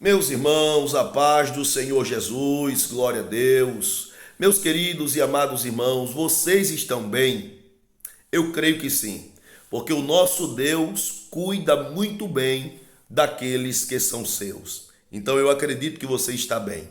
Meus irmãos, a paz do Senhor Jesus, glória a Deus. Meus queridos e amados irmãos, vocês estão bem? Eu creio que sim, porque o nosso Deus cuida muito bem daqueles que são seus. Então eu acredito que você está bem.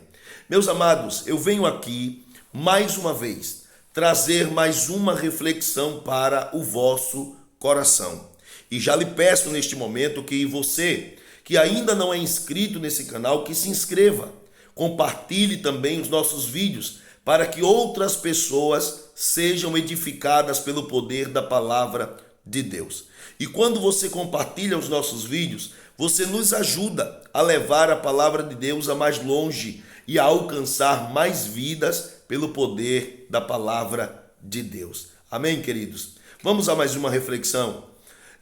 Meus amados, eu venho aqui mais uma vez trazer mais uma reflexão para o vosso coração. E já lhe peço neste momento que você que ainda não é inscrito nesse canal, que se inscreva. Compartilhe também os nossos vídeos para que outras pessoas sejam edificadas pelo poder da palavra de Deus. E quando você compartilha os nossos vídeos, você nos ajuda a levar a palavra de Deus a mais longe e a alcançar mais vidas pelo poder da palavra de Deus. Amém, queridos? Vamos a mais uma reflexão.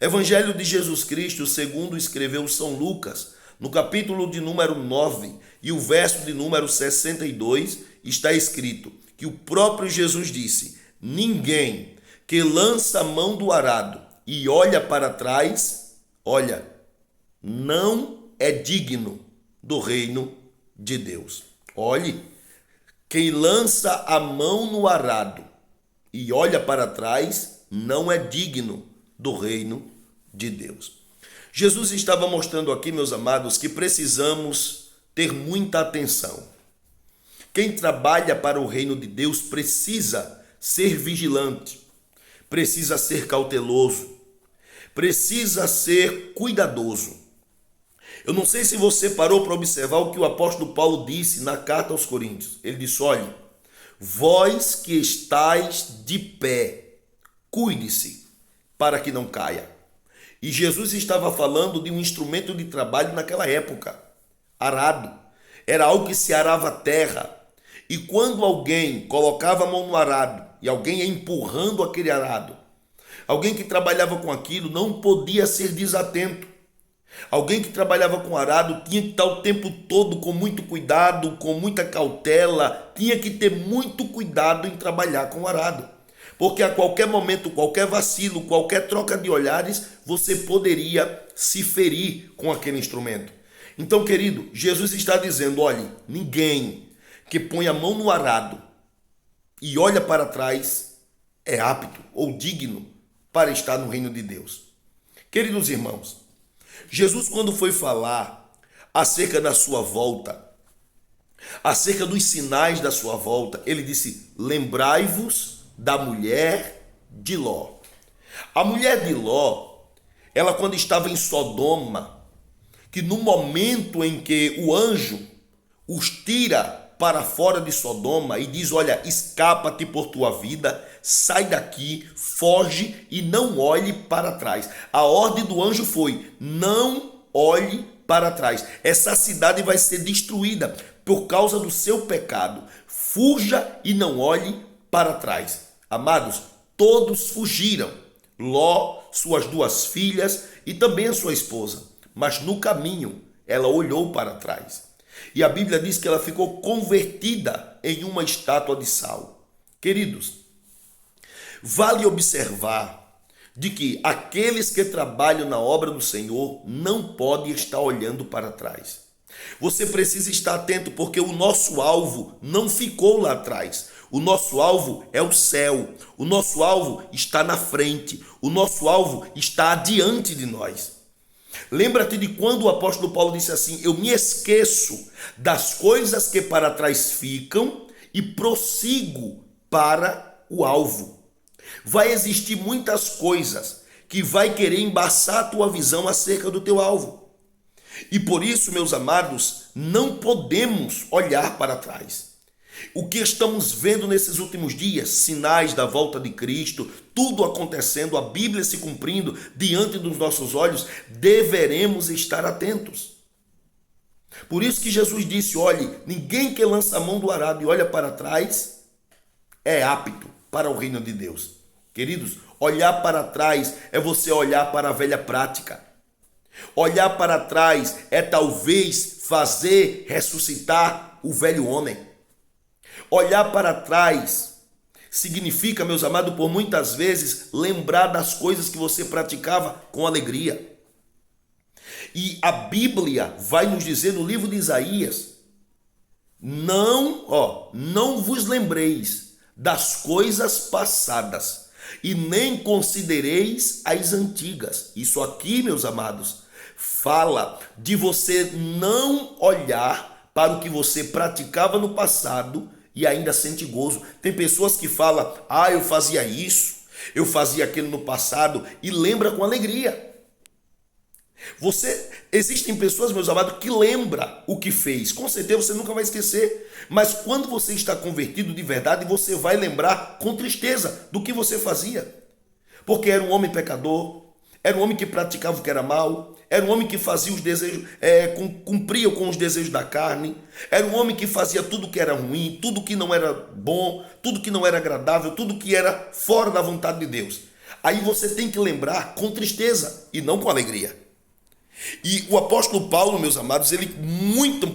Evangelho de Jesus Cristo, segundo escreveu São Lucas, no capítulo de número 9 e o verso de número 62, está escrito que o próprio Jesus disse: ninguém que lança a mão do arado e olha para trás, não é digno do reino de Deus. Olhe, quem lança a mão no arado e olha para trás, não é digno do reino de Deus. Jesus estava mostrando aqui, meus amados, que precisamos ter muita atenção. Quem trabalha para o reino de Deus precisa ser vigilante, precisa ser cauteloso, precisa ser cuidadoso. Eu não sei se você parou para observar o que o apóstolo Paulo disse na carta aos Coríntios. Ele disse: olhe, vós que estáis de pé, cuide-se para que não caia. E Jesus estava falando de um instrumento de trabalho naquela época, arado. Era algo que se arava a terra. E quando alguém colocava a mão no arado e alguém ia empurrando aquele arado, alguém que trabalhava com aquilo não podia ser desatento. Alguém que trabalhava com arado tinha que estar o tempo todo com muito cuidado, com muita cautela, tinha que ter muito cuidado em trabalhar com arado. Porque a qualquer momento, qualquer vacilo, qualquer troca de olhares, você poderia se ferir com aquele instrumento. Então, querido, Jesus está dizendo: olhe, ninguém que põe a mão no arado e olha para trás é apto ou digno para estar no reino de Deus. Queridos irmãos, Jesus, quando foi falar acerca da sua volta, acerca dos sinais da sua volta, ele disse: lembrai-vos da mulher de Ló. A mulher de Ló, ela quando estava em Sodoma, que no momento em que o anjo os tira para fora de Sodoma e diz: olha, escapa-te por tua vida, sai daqui, foge e não olhe para trás. A ordem do anjo foi: não olhe para trás. Essa cidade vai ser destruída por causa do seu pecado. Fuja e não olhe para trás. Amados, todos fugiram. Ló, suas duas filhas e também a sua esposa. Mas no caminho, ela olhou para trás. E a Bíblia diz que ela ficou convertida em uma estátua de sal. Queridos, vale observar de que aqueles que trabalham na obra do Senhor não podem estar olhando para trás. Você precisa estar atento, porque o nosso alvo não ficou lá atrás. O nosso alvo é o céu. O nosso alvo está na frente. O nosso alvo está adiante de nós. Lembra-te de quando o apóstolo Paulo disse assim: eu me esqueço das coisas que para trás ficam e prossigo para o alvo. Vai existir muitas coisas que vai querer embaçar a tua visão acerca do teu alvo. E por isso, meus amados, não podemos olhar para trás. O que estamos vendo nesses últimos dias, sinais da volta de Cristo, tudo acontecendo, a Bíblia se cumprindo diante dos nossos olhos, deveremos estar atentos. Por isso que Jesus disse: olhe, ninguém que lança a mão do arado e olha para trás é apto para o reino de Deus. Queridos, olhar para trás é você olhar para a velha prática. Olhar para trás é talvez fazer ressuscitar o velho homem. Olhar para trás significa, meus amados, por muitas vezes lembrar das coisas que você praticava com alegria. E a Bíblia vai nos dizer no livro de Isaías: não vos lembreis das coisas passadas, e nem considereis as antigas. Isso aqui, meus amados, fala de você não olhar para o que você praticava no passado e ainda sente gozo. Tem pessoas que falam: eu fazia isso, eu fazia aquilo no passado, e lembra com alegria. Existem pessoas, meus amados, que lembra o que fez. Com certeza você nunca vai esquecer. Mas quando você está convertido de verdade, você vai lembrar com tristeza do que você fazia. Porque era um homem pecador, era um homem que praticava o que era mal, era um homem que fazia os desejos, cumpria com os desejos da carne, era um homem que fazia tudo que era ruim, tudo que não era bom, tudo que não era agradável, tudo que era fora da vontade de Deus. Aí você tem que lembrar com tristeza e não com alegria. E o apóstolo Paulo, meus amados,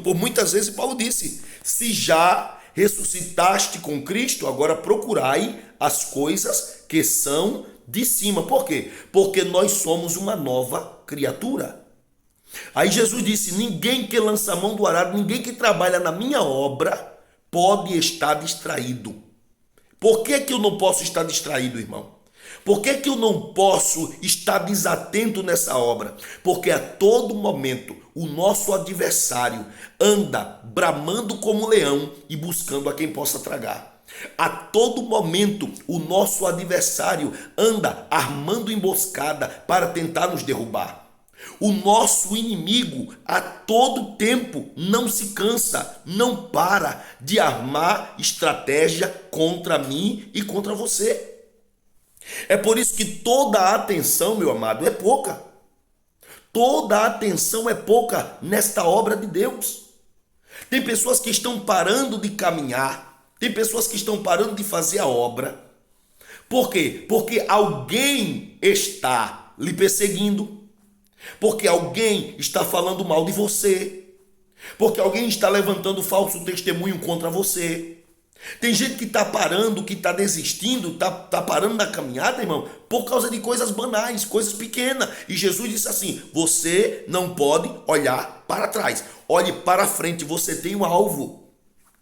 por muitas vezes Paulo disse: se já ressuscitaste com Cristo, agora procurai as coisas que são de cima. Por quê? Porque nós somos uma nova criatura. Aí Jesus disse: ninguém que lança a mão do arado, ninguém que trabalha na minha obra pode estar distraído. Por que eu não posso estar distraído, irmão? Por que eu não posso estar desatento nessa obra? Porque a todo momento o nosso adversário anda bramando como leão e buscando a quem possa tragar. A todo momento o nosso adversário anda armando emboscada para tentar nos derrubar. O nosso inimigo a todo tempo não se cansa, não para de armar estratégia contra mim e contra você. É por isso que toda a atenção, meu amado, é pouca. Toda a atenção é pouca nesta obra de Deus. Tem pessoas que estão parando de caminhar, tem pessoas que estão parando de fazer a obra. Por quê? Porque alguém está lhe perseguindo, porque alguém está falando mal de você, porque alguém está levantando falso testemunho contra você. Tem gente que está parando, que está desistindo, está parando na caminhada, irmão, por causa de coisas banais, coisas pequenas. E Jesus disse assim: você não pode olhar para trás, olhe para frente, você tem um alvo.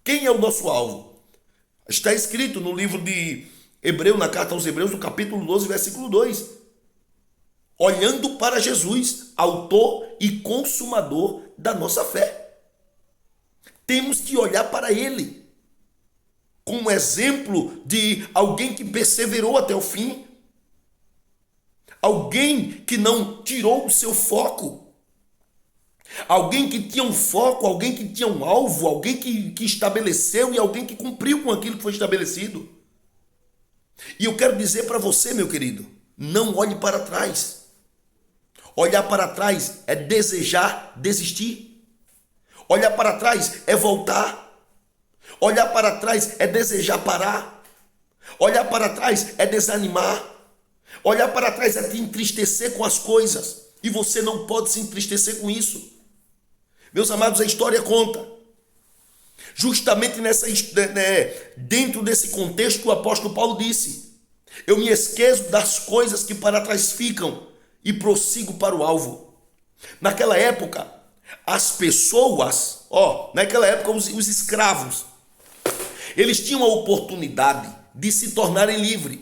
Quem é o nosso alvo? Está escrito no livro de Hebreus, na carta aos Hebreus, no capítulo 12, versículo 2. Olhando para Jesus, autor e consumador da nossa fé. Temos que olhar para Ele como exemplo de alguém que perseverou até o fim, alguém que não tirou o seu foco, alguém que tinha um foco, alguém que tinha um alvo, alguém que estabeleceu e alguém que cumpriu com aquilo que foi estabelecido. E eu quero dizer para você, meu querido, não olhe para trás. Olhar para trás é desejar desistir. Olhar para trás é voltar. Olhar para trás é desejar parar. Olhar para trás é desanimar. Olhar para trás é te entristecer com as coisas. E você não pode se entristecer com isso. Meus amados, a história conta. Justamente dentro desse contexto, o apóstolo Paulo disse: eu me esqueço das coisas que para trás ficam e prossigo para o alvo. Naquela época, as pessoas, naquela época os escravos, eles tinham a oportunidade de se tornarem livres.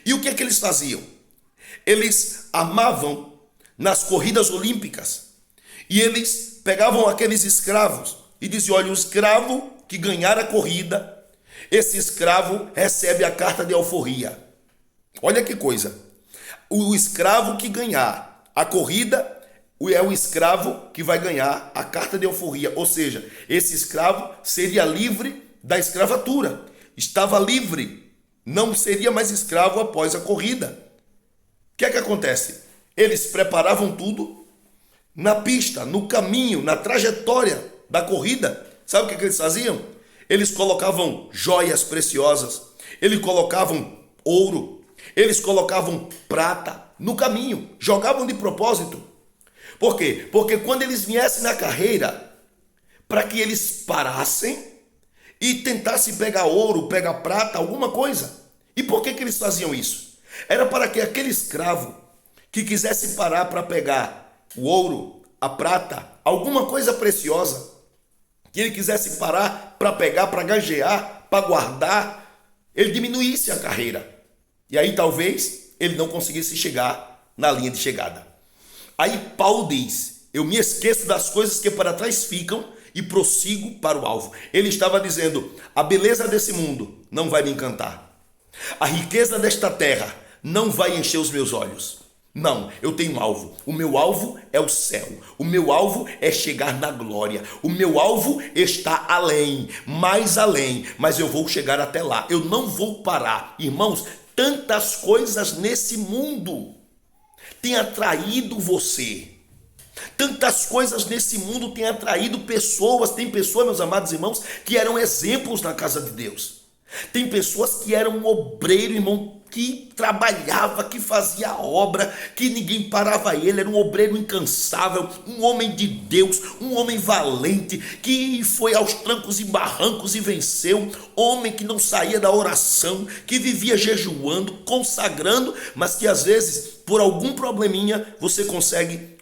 E o que é que eles faziam? Eles amavam nas corridas olímpicas. E eles pegavam aqueles escravos e diziam: olha, o escravo que ganhar a corrida, esse escravo recebe a carta de alforria. Olha que coisa. O escravo que ganhar a corrida é o escravo que vai ganhar a carta de alforria. Ou seja, esse escravo seria livre da escravatura, estava livre, não seria mais escravo após a corrida. O que é que acontece? Eles preparavam tudo na pista, no caminho, na trajetória da corrida. Sabe o que eles faziam? Eles colocavam joias preciosas, eles colocavam ouro, eles colocavam prata no caminho, jogavam de propósito. Por quê? Porque quando eles viessem na carreira, para que eles parassem e tentasse pegar ouro, pegar prata, alguma coisa. E por que eles faziam isso? Era para que aquele escravo que quisesse parar para pegar o ouro, a prata, alguma coisa preciosa que ele quisesse parar para pegar, para gagear, para guardar, ele diminuísse a carreira. E aí talvez ele não conseguisse chegar na linha de chegada. Aí Paulo diz: eu me esqueço das coisas que para trás ficam e prossigo para o alvo. Ele estava dizendo: a beleza desse mundo não vai me encantar. A riqueza desta terra não vai encher os meus olhos. Não, eu tenho um alvo. O meu alvo é o céu. O meu alvo é chegar na glória. O meu alvo está além, mais além. Mas eu vou chegar até lá. Eu não vou parar. Irmãos, tantas coisas nesse mundo têm atraído você. Tantas coisas nesse mundo têm atraído pessoas. Tem pessoas, meus amados irmãos, que eram exemplos na casa de Deus. Tem pessoas que eram um obreiro, irmão, que trabalhava, que fazia obra, que ninguém parava ele, era um obreiro incansável, um homem de Deus, um homem valente, que foi aos trancos e barrancos e venceu, homem que não saía da oração, que vivia jejuando, consagrando, mas que às vezes, por algum probleminha, você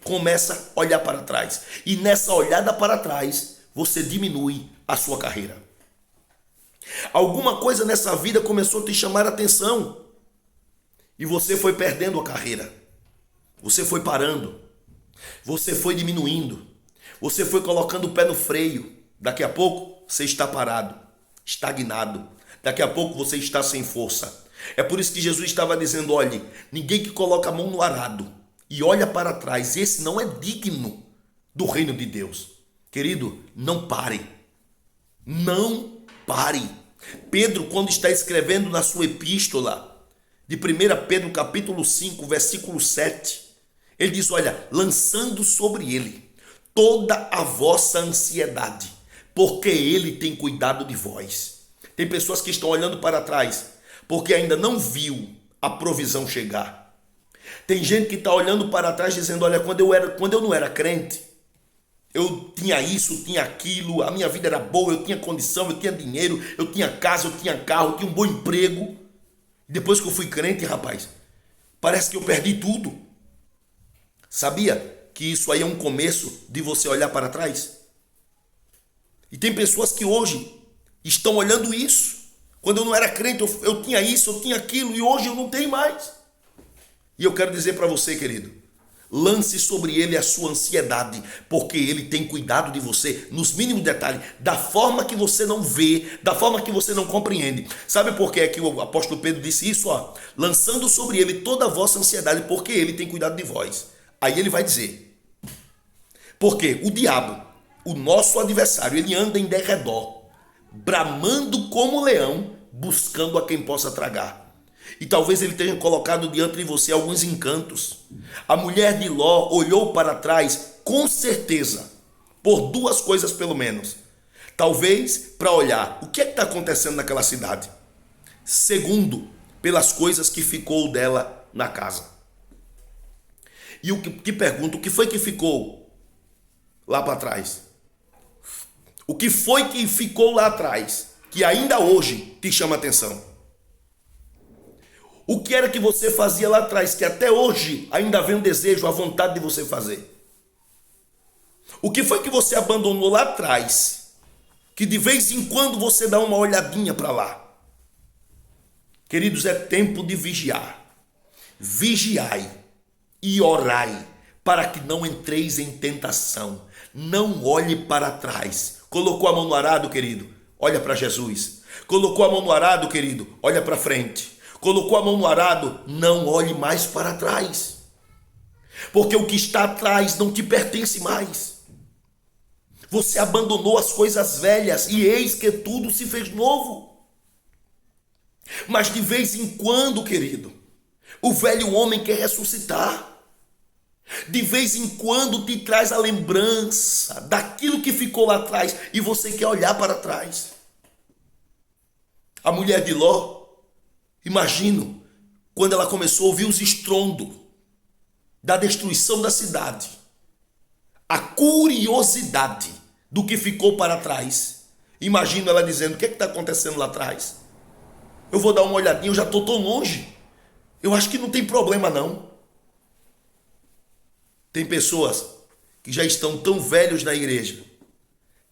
começa a olhar para trás, e nessa olhada para trás, você diminui a sua carreira. Alguma coisa nessa vida começou a te chamar a atenção e você foi perdendo a carreira, você foi parando, você foi diminuindo, você foi colocando o pé no freio. Daqui a pouco você está parado, estagnado, daqui a pouco você está sem força. É por isso que Jesus estava dizendo: olhe, ninguém que coloca a mão no arado e olha para trás, esse não é digno do reino de Deus. Querido, não pare, não pare. Pedro, quando está escrevendo na sua epístola de 1 Pedro capítulo 5, versículo 7, ele diz: olha, lançando sobre ele toda a vossa ansiedade, porque ele tem cuidado de vós. Tem pessoas que estão olhando para trás porque ainda não viu a provisão chegar. Tem gente que está olhando para trás dizendo: olha, quando eu não era crente, eu tinha isso, tinha aquilo, a minha vida era boa, eu tinha condição, eu tinha dinheiro, eu tinha casa, eu tinha carro, eu tinha um bom emprego. Depois que eu fui crente, rapaz, parece que eu perdi tudo. Sabia que isso aí é um começo de você olhar para trás? E tem pessoas que hoje estão olhando isso. Quando eu não era crente, eu tinha isso, eu tinha aquilo, e hoje eu não tenho mais. E eu quero dizer para você, querido, lance sobre ele a sua ansiedade, porque ele tem cuidado de você nos mínimos detalhes, da forma que você não vê, da forma que você não compreende. Sabe por que é que o apóstolo Pedro disse isso? Lançando sobre ele toda a vossa ansiedade, porque ele tem cuidado de vós. Aí ele vai dizer: porque o diabo, o nosso adversário, ele anda em derredor, bramando como leão, buscando a quem possa tragar. E talvez ele tenha colocado diante de você alguns encantos. A mulher de Ló olhou para trás, com certeza, por duas coisas pelo menos. Talvez para olhar o que é que está acontecendo naquela cidade. Segundo, pelas coisas que ficou dela na casa. E o que pergunto, o que foi que ficou lá para trás? O que foi que ficou lá atrás, que ainda hoje te chama atenção? O que era que você fazia lá atrás, que até hoje ainda vem um desejo, a vontade de você fazer? O que foi que você abandonou lá atrás, que de vez em quando você dá uma olhadinha para lá? Queridos, é tempo de vigiar. Vigiai e orai, para que não entreis em tentação. Não olhe para trás. Colocou a mão no arado, querido? Olha para Jesus. Colocou a mão no arado, querido? Olha para frente. Colocou a mão no arado, não olhe mais para trás, porque o que está atrás não te pertence mais. Você abandonou as coisas velhas e eis que tudo se fez novo. Mas de vez em quando, querido, o velho homem quer ressuscitar. De vez em quando te traz a lembrança daquilo que ficou lá atrás e você quer olhar para trás. A mulher de Ló, imagino, quando ela começou a ouvir os estrondos da destruição da cidade, a curiosidade do que ficou para trás. Imagino ela dizendo: o que está acontecendo lá atrás? Eu vou dar uma olhadinha, eu já estou tão longe. Eu acho que não tem problema não. Tem pessoas que já estão tão velhos na igreja,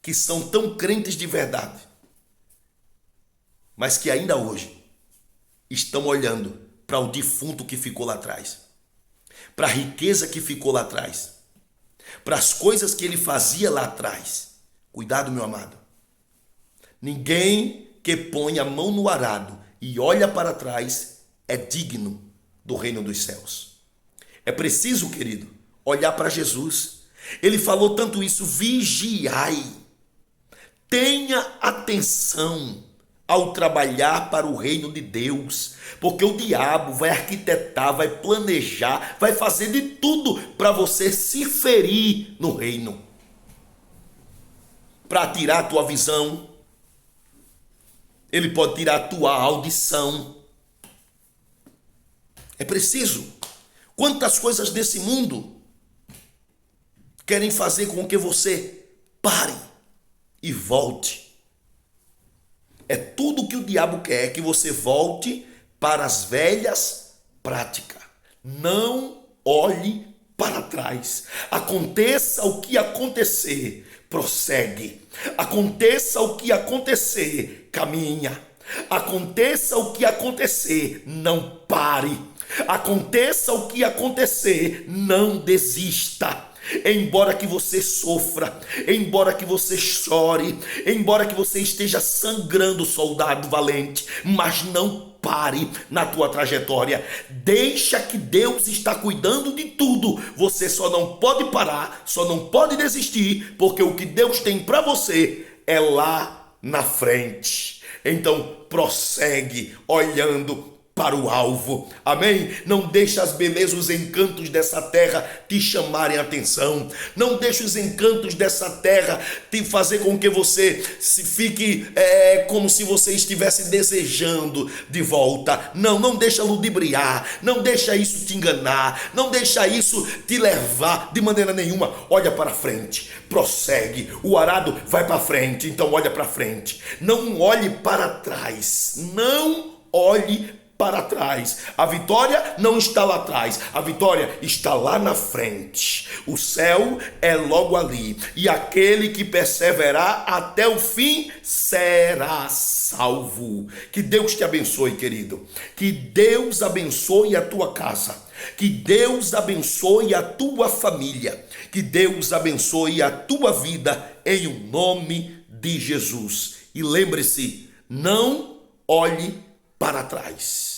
que são tão crentes de verdade, mas que ainda hoje estão olhando para o defunto que ficou lá atrás, para a riqueza que ficou lá atrás, para as coisas que ele fazia lá atrás. Cuidado, meu amado. Ninguém que põe a mão no arado e olha para trás é digno do reino dos céus. É preciso, querido, olhar para Jesus. Ele falou tanto isso: vigiai, tenha atenção ao trabalhar para o reino de Deus, porque o diabo vai arquitetar, vai planejar, vai fazer de tudo para você se ferir no reino, para tirar a tua visão. Ele pode tirar a tua audição. É preciso. Quantas coisas desse mundo querem fazer com que você pare e volte. É tudo que o diabo quer, que você volte para as velhas práticas. Não olhe para trás. Aconteça o que acontecer, prossegue. Aconteça o que acontecer, caminha. Aconteça o que acontecer, não pare. Aconteça o que acontecer, não desista. Embora que você sofra, embora que você chore, embora que você esteja sangrando, soldado valente, mas não pare na tua trajetória. Deixa que Deus está cuidando de tudo. Você só não pode parar, só não pode desistir, porque o que Deus tem para você é lá na frente. Então prossegue olhando para o alvo, amém? Não deixa as belezas, os encantos dessa terra te chamarem a atenção. Não deixa os encantos dessa terra te fazer com que você se fique como se você estivesse desejando de volta. Não deixa ludibriar, não deixa isso te enganar, não deixa isso te levar de maneira nenhuma. Olha para frente, prossegue. O arado vai para frente, então olha para frente. Não olhe para trás, não olhe para trás. A vitória não está lá atrás, a vitória está lá na frente. O céu é logo ali, e aquele que perseverar até o fim será salvo. Que Deus te abençoe, querido. Que Deus abençoe a tua casa. Que Deus abençoe a tua família. Que Deus abençoe a tua vida em o nome de Jesus. E lembre-se, não olhe para trás.